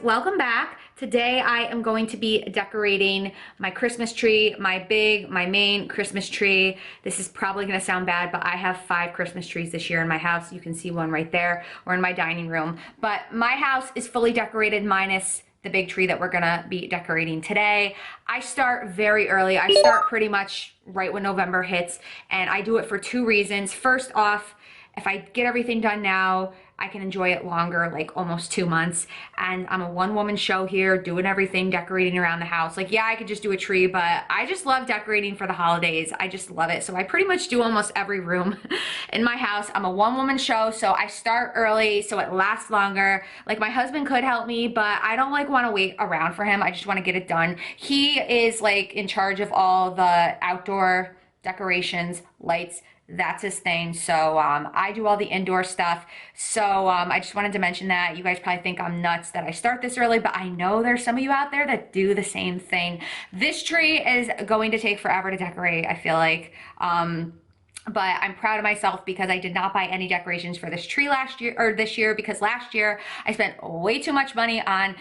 welcome back. Today I am going to be decorating my Christmas tree, my main Christmas tree. This is probably gonna sound bad, but I have 5 Christmas trees this year in my house. You can see one right there, or in my dining room. But my house is fully decorated minus the big tree that we're gonna be decorating today. I start very early. I start pretty much right when November hits, and I do it for 2 reasons. First off, if I get everything done now, I can enjoy it longer, like almost 2 months. And I'm a one-woman show here, doing everything, decorating around the house. Like, yeah, I could just do a tree, but I just love decorating for the holidays. I just love it. So I pretty much do almost every room in my house. I'm a one-woman show, so I start early so it lasts longer. Like, my husband could help me, but I don't like want to wait around for him. I just want to get it done. He is like in charge of all the outdoor decorations, lights. That's his thing. So I do all the indoor stuff. So I just wanted to mention that. You guys probably think I'm nuts that I start this early, but I know there's some of you out there that do the same thing. This tree is going to take forever to decorate, I feel like. But I'm proud of myself because I did not buy any decorations for this tree last year, or this year, because last year I spent way too much money on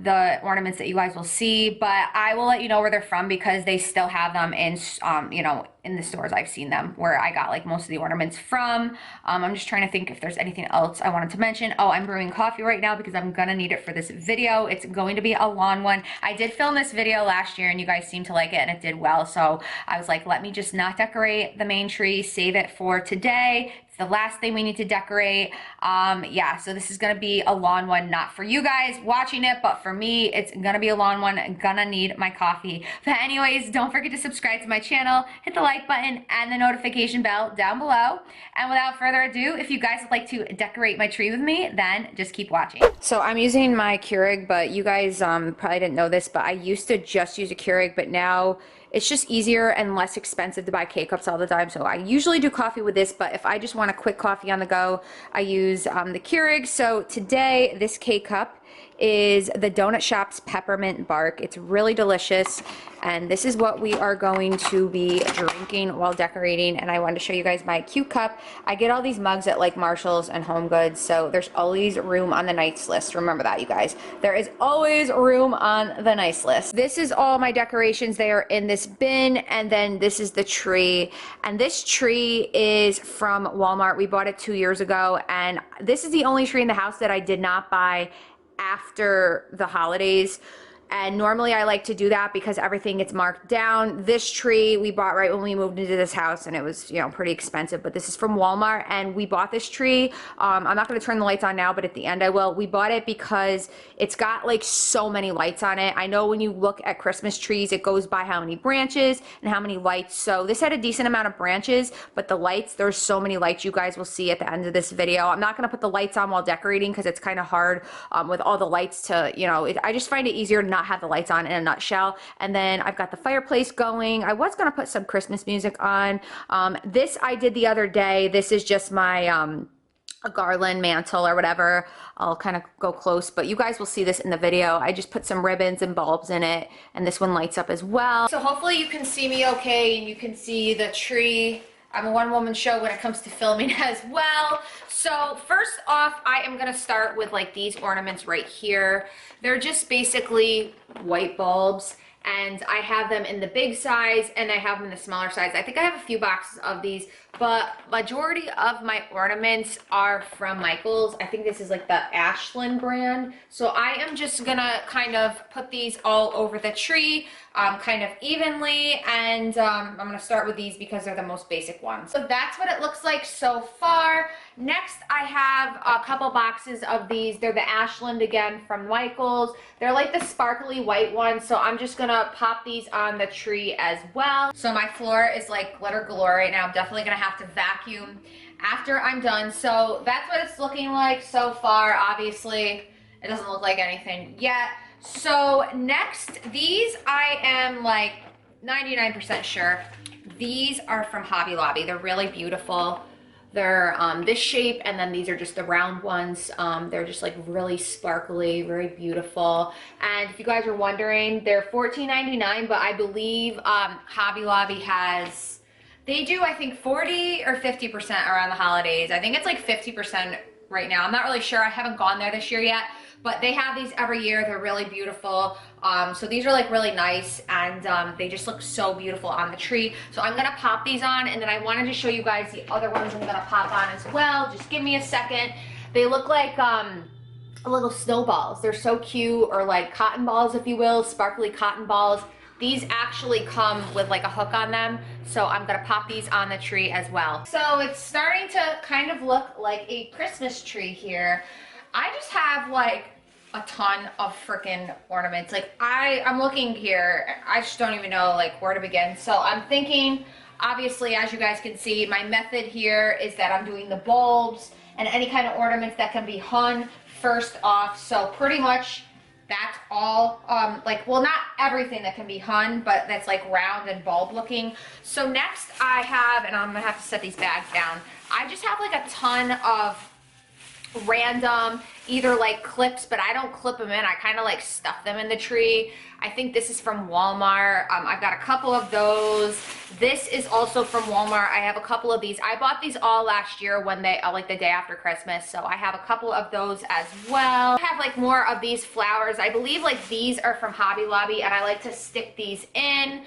the ornaments that you guys will see. But I will let you know where they're from because they still have them in, you know, in the stores. I've seen them where I got like most of the ornaments from. I'm just trying to think if there's anything else I wanted to mention. Oh, I'm brewing coffee right now because I'm gonna need it for this video. It's going to be a long one. I did film this video last year and you guys seemed to like it and it did well. So I was like, let me just not decorate the main tree, save it for today. It's the last thing we need to decorate. Yeah, so this is gonna be a long one, not for you guys watching it, but for me, it's gonna be a long one. I'm gonna need my coffee. But anyways, don't forget to subscribe to my channel, hit the like button and the notification bell down below. And without further ado, if you guys would like to decorate my tree with me, then just keep watching. So I'm using my Keurig, but you guys probably didn't know this, but I used to just use a Keurig, but now it's just easier and less expensive to buy K-Cups all the time. So I usually do coffee with this, but if I just want a quick coffee on the go, I use the Keurig. So today, this K-Cup is the Donut Shop's Peppermint Bark. It's really delicious, and this is what we are going to be drinking while decorating. And I wanted to show you guys my cute cup. I get all these mugs at like Marshall's and Home Goods, so there's always room on the nice list. Remember that, you guys. There is always room on the nice list. This is all my decorations. They are in this bin, and then this is the tree. And this tree is from Walmart. We bought it 2 years ago, and this is the only tree in the house that I did not buy after the holidays. And normally I like to do that because everything gets marked down. This tree we bought right when we moved into this house, and it was, you know, pretty expensive, but this is from Walmart. And we bought this tree. I'm not going to turn the lights on now, but at the end I will. We bought it because it's got like so many lights on it. I know when you look at Christmas trees, it goes by how many branches and how many lights. So this had a decent amount of branches, but the lights, there's so many lights you guys will see at the end of this video. I'm not going to put the lights on while decorating because it's kind of hard with all the lights to, you know, I just find it easier to not have the lights on in a nutshell. And then I've got the fireplace going. I was going to put some Christmas music on. This I did the other day. This is just my a garland mantle or whatever. I'll kind of go close, but you guys will see this in the video. I just put some ribbons and bulbs in it, and this one lights up as well. So hopefully you can see me okay, and you can see the tree. I'm a one-woman show when it comes to filming as well. So first off, I am gonna start with like these ornaments right here. They're just basically white bulbs, and I have them in the big size and I have them in the smaller size. I think I have a few boxes of these, but majority of my ornaments are from Michaels. I think this is like the Ashland brand. So I am just gonna kind of put these all over the tree, kind of evenly, and I'm gonna start with these because they're the most basic ones. So that's what it looks like so far. Next, I have a couple boxes of these. They're the Ashland again from Michaels. They're like the sparkly white ones, so I'm just gonna pop these on the tree as well. So my floor is like glitter galore right now. I'm definitely gonna have to vacuum after I'm done. So that's what it's looking like so far. Obviously, it doesn't look like anything yet. So next, these I am like 99% sure. These are from Hobby Lobby. They're really beautiful. They're this shape, and then these are just the round ones. They're just like really sparkly, very beautiful. And if you guys are wondering, they're $14.99, but I believe Hobby Lobby has, they do I think 40 or 50% around the holidays. I think it's like 50% right now. I'm not really sure. I haven't gone there this year yet, but they have these every year. They're really beautiful. So these are like really nice, and they just look so beautiful on the tree. So I'm gonna pop these on, and then I wanted to show you guys the other ones I'm gonna pop on as well. Just give me a second. They look like little snowballs. They're so cute, or like cotton balls, if you will, sparkly cotton balls. These actually come with like a hook on them, so I'm gonna pop these on the tree as well. So it's starting to kind of look like a Christmas tree here. I just have like a ton of freaking ornaments. Like I'm looking here, I just don't even know like where to begin. So I'm thinking, obviously, as you guys can see, my method here is that I'm doing the bulbs and any kind of ornaments that can be hung first off. So pretty much that's all, like, well, not everything that can be hung, but that's like round and bulb looking. So next I have, and I'm gonna have to set these bags down, I just have like a ton of random either like clips, but I don't clip them in, I kind of like stuff them in the tree. I think this is from Walmart. I've got a couple of those. This is also from Walmart. I have a couple of these. I bought these all last year when they like the day after Christmas, so I have a couple of those as well. I have like more of these flowers. I believe like these are from Hobby Lobby, and I like to stick these in.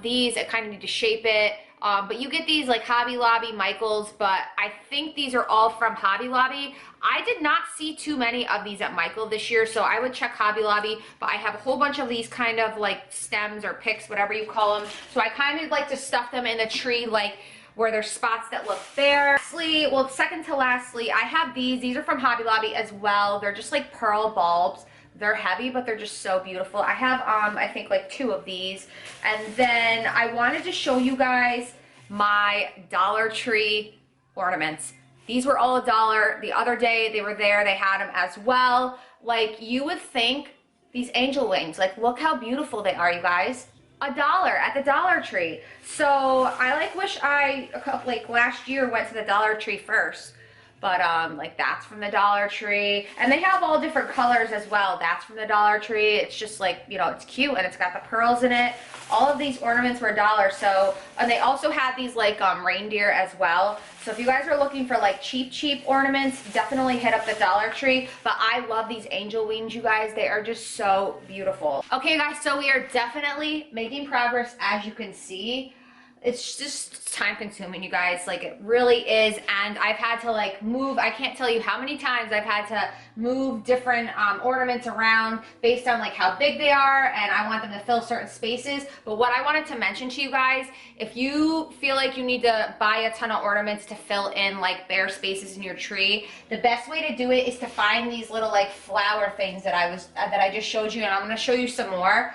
These, I kind of need to shape it. But you get these like Hobby Lobby, Michael's, but I think these are all from Hobby Lobby. I did not see too many of these at Michael this year, so I would check Hobby Lobby, but I have a whole bunch of these kind of like stems or picks, whatever you call them. So I kind of like to stuff them in the tree, like where there's spots that look bare. Lastly, well, second to lastly, I have these. These are from Hobby Lobby as well. They're just like pearl bulbs. They're heavy, but they're just so beautiful. I have, I think like 2 of these. And then I wanted to show you guys my Dollar Tree ornaments. These were all $1. The other day they were there, they had them as well. Like, you would think these angel wings, like look how beautiful they are, you guys. $1 at the Dollar Tree. So I like wish I like last year went to the Dollar Tree first. But like that's from the Dollar Tree, and they have all different colors as well. That's from the Dollar Tree. It's just like, you know, it's cute, and it's got the pearls in it. All of these ornaments were $1. So, and they also had these like reindeer as well. So if you guys are looking for like cheap ornaments, definitely hit up the Dollar Tree. But I love these angel wings, you guys. They are just so beautiful. Okay guys, so we are definitely making progress, as you can see. It's just time consuming, you guys, like it really is. And I've had to like move, I can't tell you how many times I've had to move different ornaments around based on like how big they are, and I want them to fill certain spaces. But what I wanted to mention to you guys, if you feel like you need to buy a ton of ornaments to fill in like bare spaces in your tree, the best way to do it is to find these little like flower things that I just showed you, and I'm going to show you some more.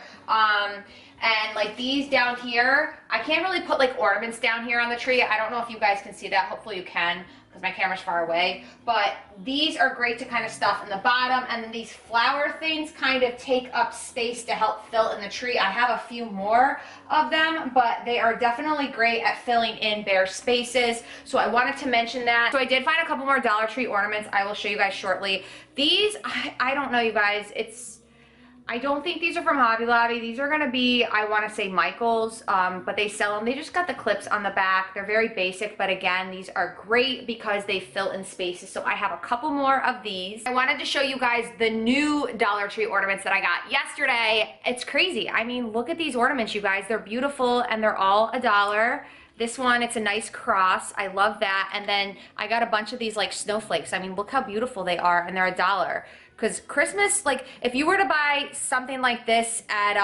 And like these down here, I can't really put like ornaments down here on the tree. I don't know if you guys can see that. Hopefully you can, because my camera's far away. But these are great to kind of stuff in the bottom. And then these flower things kind of take up space to help fill in the tree. I have a few more of them, but they are definitely great at filling in bare spaces. So I wanted to mention that. So I did find a couple more Dollar Tree ornaments. I will show you guys shortly. These, I don't know, you guys. I don't think these are from Hobby Lobby. These are gonna be, I wanna say Michael's, but they sell them. They just got the clips on the back. They're very basic, but again, these are great because they fill in spaces. So I have a couple more of these. I wanted to show you guys the new Dollar Tree ornaments that I got yesterday. It's crazy. I mean, look at these ornaments, you guys. They're beautiful, and they're all $1. This one, it's a nice cross. I love that. And then I got a bunch of these like snowflakes. I mean, look how beautiful they are, and they're $1. Because Christmas, like if you were to buy something like this at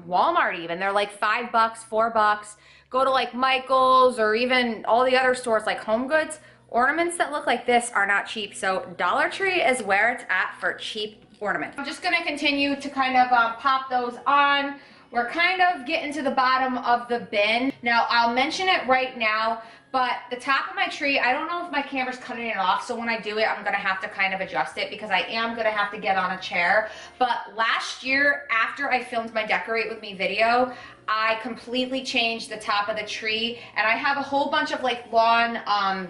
Walmart even, they're like $5, $4. Go to like Michael's or even all the other stores like Home Goods, ornaments that look like this are not cheap. So Dollar Tree is where it's at for cheap ornaments. I'm just gonna continue to kind of pop those on. We're kind of getting to the bottom of the bin. Now, I'll mention it right now, but the top of my tree, I don't know if my camera's cutting it off, so when I do it, I'm gonna have to kind of adjust it because I am gonna have to get on a chair. But last year, after I filmed my Decorate With Me video, I completely changed the top of the tree, and I have a whole bunch of like lawn,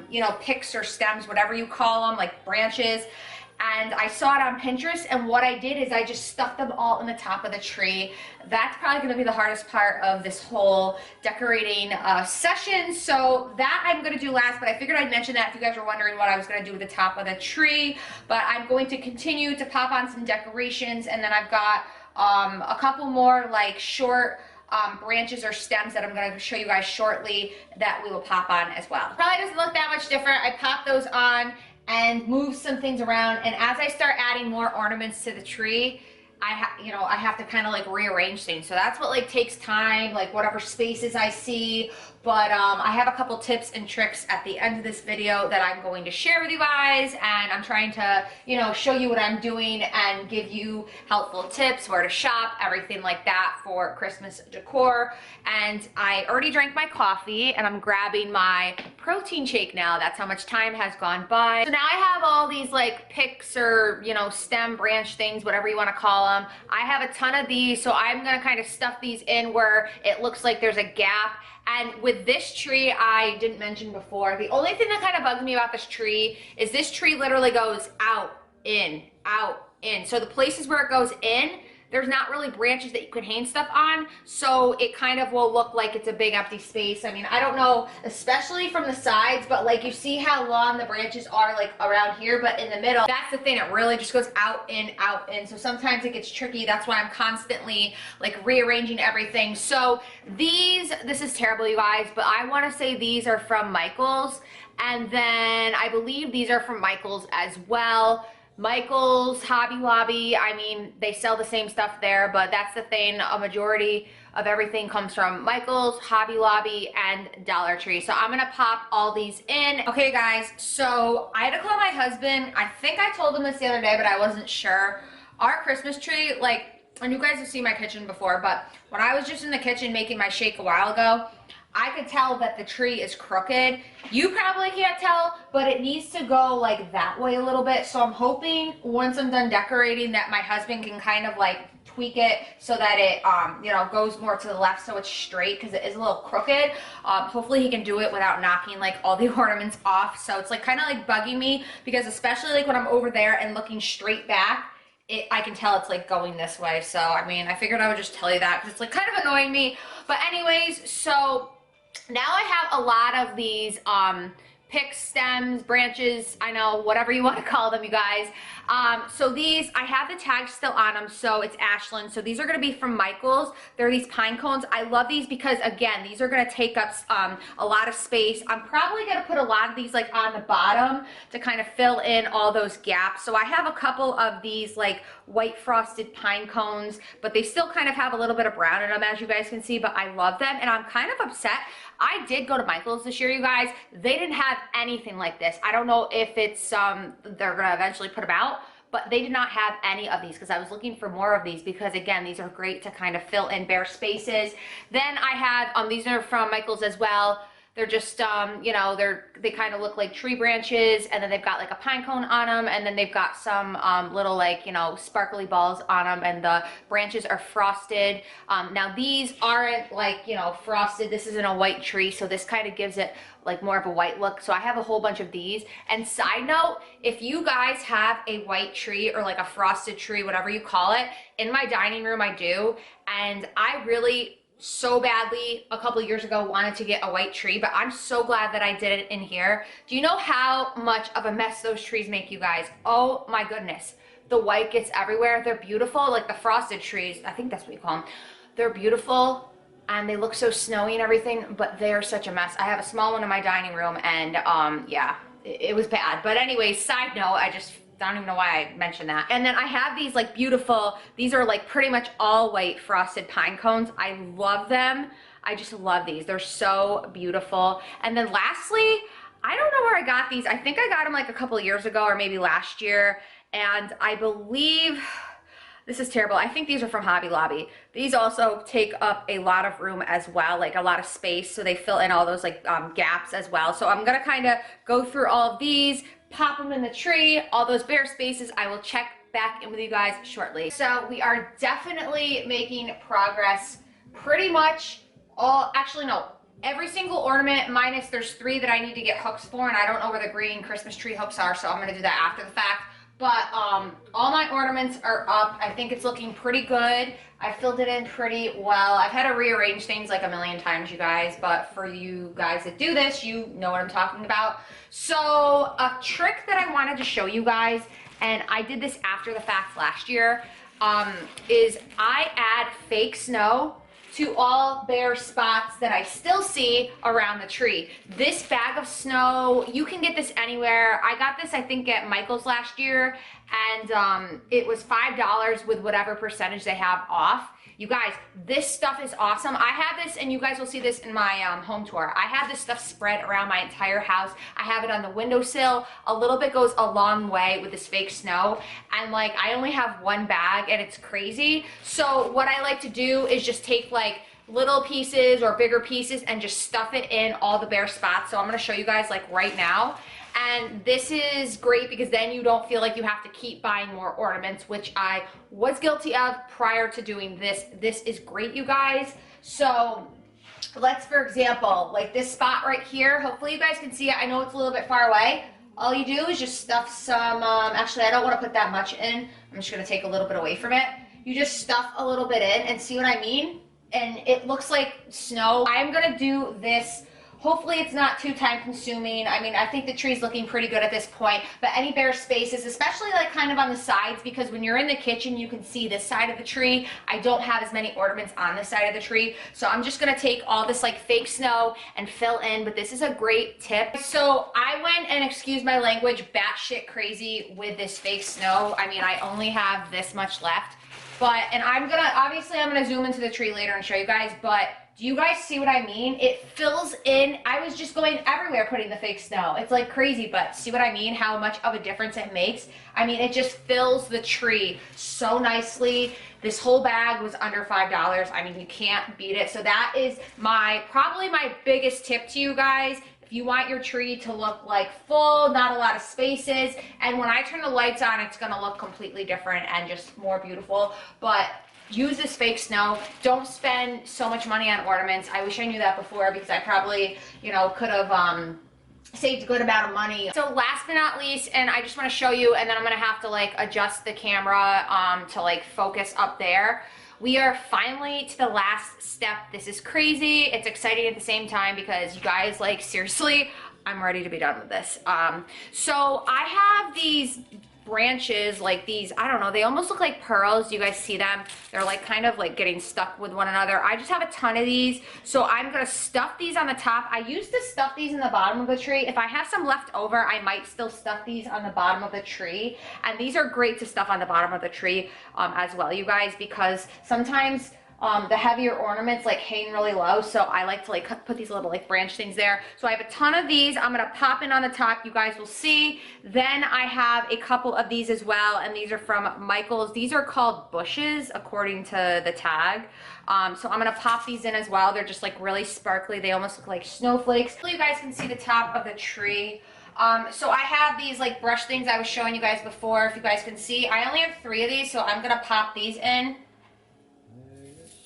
you know, picks or stems, whatever you call them, like branches. and I saw it on Pinterest, and what I did is I just stuck them all in the top of the tree. That's probably going to be the hardest part of this whole decorating session, so that I'm going to do last, but I figured I'd mention that if you guys were wondering what I was going to do with the top of the tree. But I'm going to continue to pop on some decorations, and then I've got a couple more like short branches or stems that I'm going to show you guys shortly that we will pop on as well. Probably doesn't look that much different. I popped those on and move some things around, and as I start adding more ornaments to the tree, I have to kind of like rearrange things. So that's what like takes time, like whatever spaces I see. But I have a couple tips and tricks at the end of this video that I'm going to share with you guys, and I'm trying to, show you what I'm doing and give you helpful tips, where to shop, everything like that for Christmas decor. And I already drank my coffee, and I'm grabbing my protein shake now. That's how much time has gone by. So now I have all these like picks or, stem branch things, whatever you want to call them. I have a ton of these, so I'm gonna kind of stuff these in where it looks like there's a gap. And with this tree, I didn't mention before, the only thing that kind of bugs me about this tree is this tree literally goes out, in, out, in. So the places where it goes in, there's not really branches that you can hang stuff on, so it kind of will look like it's a big empty space. I mean, I don't know, especially from the sides, but like you see how long the branches are like around here, but in the middle, that's the thing, it really just goes out, in, out, in. So sometimes it gets tricky. That's why I'm constantly like rearranging everything. So this is terrible, you guys, but I want to say these are from Michael's, and then I believe these are from Michael's as well. Michael's, Hobby Lobby, I mean, they sell the same stuff there, but that's the thing, a majority of everything comes from Michael's, Hobby Lobby, and Dollar Tree. So I'm gonna pop all these in. Okay guys, so I had to call my husband. I think I told him this the other day, but I wasn't sure. Our Christmas tree, and you guys have seen my kitchen before, but when I was just in the kitchen making my shake a while ago, I could tell that the tree is crooked. You probably can't tell, but it needs to go like that way a little bit. So I'm hoping once I'm done decorating that my husband can kind of like tweak it so that it goes more to the left so it's straight, because it is a little crooked. Hopefully he can do it without knocking like all the ornaments off. So it's like kind of like bugging me, because especially like when I'm over there and looking straight back, I can tell it's like going this way. So I mean, I figured I would just tell you that because it's like kind of annoying me. But anyways, so now I have a lot of these picks, stems, branches, I know, whatever you want to call them, you guys. So these, I have the tags still on them, so it's Ashland. So these are going to be from Michael's. They're these pine cones. I love these because, again, these are going to take up a lot of space. I'm probably going to put a lot of these like on the bottom to kind of fill in all those gaps. So I have a couple of these like white frosted pine cones, but they still kind of have a little bit of brown in them, as you guys can see, but I love them, and I'm kind of upset. I did go to Michael's this year, you guys. They didn't have anything like this. I don't know if it's they're gonna eventually put them out, but they did not have any of these because I was looking for more of these, because again, these are great to kind of fill in bare spaces. Then I have these are from Michael's as well. They're just, they kind of look like tree branches, and then they've got like a pine cone on them, and then they've got some little like, sparkly balls on them, and the branches are frosted. Now these aren't like, frosted. This isn't a white tree, so this kind of gives it like more of a white look. So I have a whole bunch of these. And side note, if you guys have a white tree or like a frosted tree, whatever you call it, in my dining room I do, and I really so badly a couple years ago wanted to get a white tree, but I'm so glad that I did it in here. Do you know how much of a mess those trees make, you guys? Oh my goodness. The white gets everywhere. They're beautiful, like the frosted trees. I think that's what you call them. They're beautiful and they look so snowy and everything, but they're such a mess. I have a small one in my dining room, and yeah, it was bad. But anyway, side note, I don't even know why I mentioned that. And then I have these like beautiful, these are like pretty much all white frosted pine cones. I love them. I just love these. They're so beautiful. And then lastly, I don't know where I got these. I think I got them like a couple of years ago or maybe last year. And I believe, this is terrible, I think these are from Hobby Lobby. These also take up a lot of room as well, like a lot of space. So they fill in all those like gaps as well. So I'm gonna kind of go through all of these, pop them in the tree, all those bare spaces. I will check back in with you guys shortly. So we are definitely making progress. Pretty much all, actually no, every single ornament minus there's 3 that I need to get hooks for, and I don't know where the green Christmas tree hooks are, so I'm gonna do that after the fact. But all my ornaments are up. I think it's looking pretty good. I filled it in pretty well. I've had to rearrange things like a million times, you guys, but for you guys that do this, you know what I'm talking about. So a trick that I wanted to show you guys, and I did this after the fact last year, is I add fake snow to all bare spots that I still see around the tree. This bag of snow, you can get this anywhere. I got this, I think, at Michael's last year, and it was $5 with whatever percentage they have off. You guys, this stuff is awesome. I have this, and you guys will see this in my home tour. I have this stuff spread around my entire house. I have it on the windowsill. A little bit goes a long way with this fake snow. And like, I only have one bag, and it's crazy. So what I like to do is just take like little pieces or bigger pieces and just stuff it in all the bare spots. So I'm gonna show you guys like right now. And this is great because then you don't feel like you have to keep buying more ornaments, which I was guilty of prior to doing this. This is great, you guys. So let's, for example, like this spot right here, hopefully you guys can see it. I know it's a little bit far away. All you do is just stuff some, actually I don't want to put that much in. I'm just gonna take a little bit away from it. You just stuff a little bit in and see what I mean? And it looks like snow. I'm gonna do this. Hopefully it's not too time consuming. I mean, I think the tree's looking pretty good at this point, but any bare spaces, especially like kind of on the sides, because when you're in the kitchen, you can see this side of the tree. I don't have as many ornaments on this side of the tree. So I'm just gonna take all this like fake snow and fill in, but this is a great tip. So I went and, excuse my language, batshit crazy with this fake snow. I mean, I only have this much left, but, and obviously I'm gonna zoom into the tree later and show you guys, but do you guys see what I mean? It fills in. I was just going everywhere putting the fake snow. It's like crazy, but see what I mean? How much of a difference it makes? I mean, it just fills the tree so nicely. This whole bag was under $5. I mean, you can't beat it. So that is probably my biggest tip to you guys. If you want your tree to look like full, not a lot of spaces, and when I turn the lights on, it's gonna look completely different and just more beautiful. But use this fake snow. Don't spend so much money on ornaments. I wish I knew that before because I probably, you know, could have saved a good amount of money. So last but not least, and I just want to show you, and then I'm gonna have to like adjust the camera to like focus up there. We are finally to the last step. This is crazy. It's exciting at the same time because you guys, like, seriously, I'm ready to be done with this. So I have these branches like these, I don't know, they almost look like pearls. You guys see them? They're like kind of like getting stuck with one another. I just have a ton of these, so I'm gonna stuff these on the top. I used to stuff these in the bottom of the tree. If I have some left over, I might still stuff these on the bottom of the tree, and these are great to stuff on the bottom of the tree as well, you guys, because sometimes the heavier ornaments like hang really low, so I like to like put these little like branch things there. So I have a ton of these. I'm gonna pop in on the top, you guys will see. Then I have a couple of these as well, and these are from Michael's. These are called bushes according to the tag. So I'm gonna pop these in as well. They're just like really sparkly. They almost look like snowflakes. So you guys can see the top of the tree. So I have these like brush things I was showing you guys before. If you guys can see, I only have 3 of these, so I'm gonna pop these in.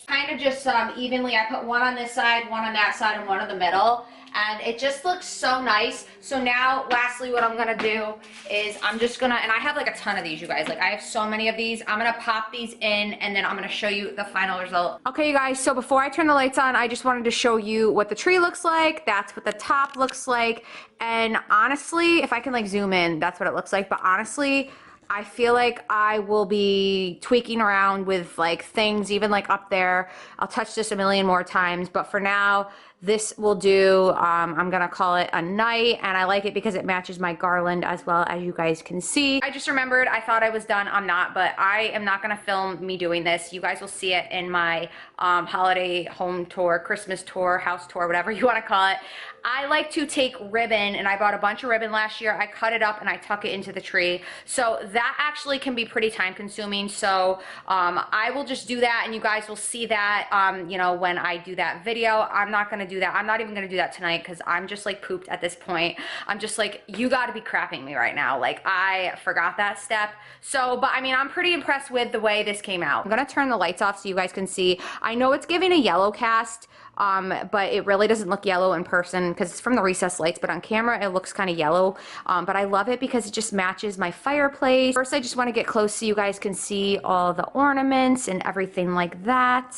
Kind of just evenly. I put one on this side, one on that side, and one in the middle, and it just looks so nice. So now lastly what I'm gonna do is I'm just gonna, and I have like a ton of these, you guys, like I have so many of these. I'm gonna pop these in, and then I'm gonna show you the final result. Okay, you guys, so before I turn the lights on, I just wanted to show you what the tree looks like. That's what the top looks like, and honestly, if I can like zoom in, that's what it looks like. But honestly, I feel like I will be tweaking around with like things, even like up there. I'll touch this a million more times, but for now, this will do. I'm gonna call it a night, and I like it because it matches my garland as well, as you guys can see. I just remembered, I thought I was done. I'm not, but I am not gonna film me doing this. You guys will see it in my holiday home tour, Christmas tour, house tour, whatever you wanna call it. I like to take ribbon, and I bought a bunch of ribbon last year. I cut it up and I tuck it into the tree. So that actually can be pretty time consuming. So I will just do that, and you guys will see that, you know, when I do that video. I'm not gonna do that. I'm not even gonna do that tonight because I'm just like pooped at this point. I'm just like, you gotta be crapping me right now. Like I forgot that step. So, but I mean, I'm pretty impressed with the way this came out. I'm gonna turn the lights off so you guys can see. I know it's giving a yellow cast, but it really doesn't look yellow in person because it's from the recessed lights, but on camera it looks kind of yellow. But I love it because it just matches my fireplace. First, I just want to get close so you guys can see all the ornaments and everything like that.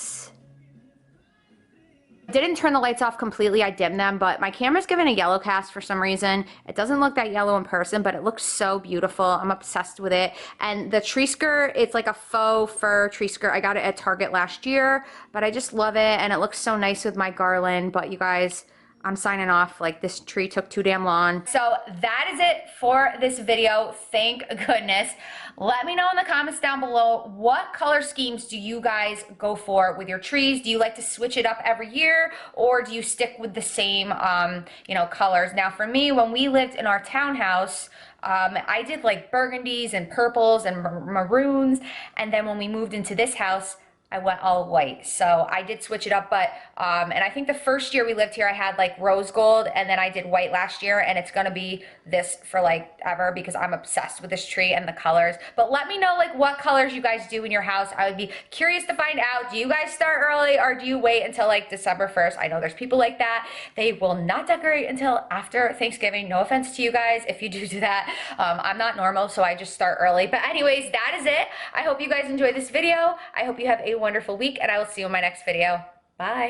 Didn't turn the lights off completely, I dimmed them, but my camera's given a yellow cast for some reason. It doesn't look that yellow in person, but it looks so beautiful. I'm obsessed with it. And the tree skirt, it's like a faux fur tree skirt. I got it at Target last year, but I just love it, and it looks so nice with my garland. But you guys, I'm signing off. Like, this tree took too damn long. So that is it for this video. Thank goodness. Let me know in the comments down below, what color schemes do you guys go for with your trees? Do you like to switch it up every year, or do you stick with the same, colors? Now for me, when we lived in our townhouse, I did like burgundies and purples and maroons. And then when we moved into this house, I went all white. So I did switch it up, but, and I think the first year we lived here, I had like rose gold, and then I did white last year, and it's gonna be this for like ever because I'm obsessed with this tree and the colors. But let me know like what colors you guys do in your house. I would be curious to find out. Do you guys start early, or do you wait until like December 1st? I know there's people like that. They will not decorate until after Thanksgiving. No offense to you guys if you do that. I'm not normal, so I just start early. But anyways, that is it. I hope you guys enjoyed this video. I hope you have a wonderful week, and I will see you in my next video. Bye.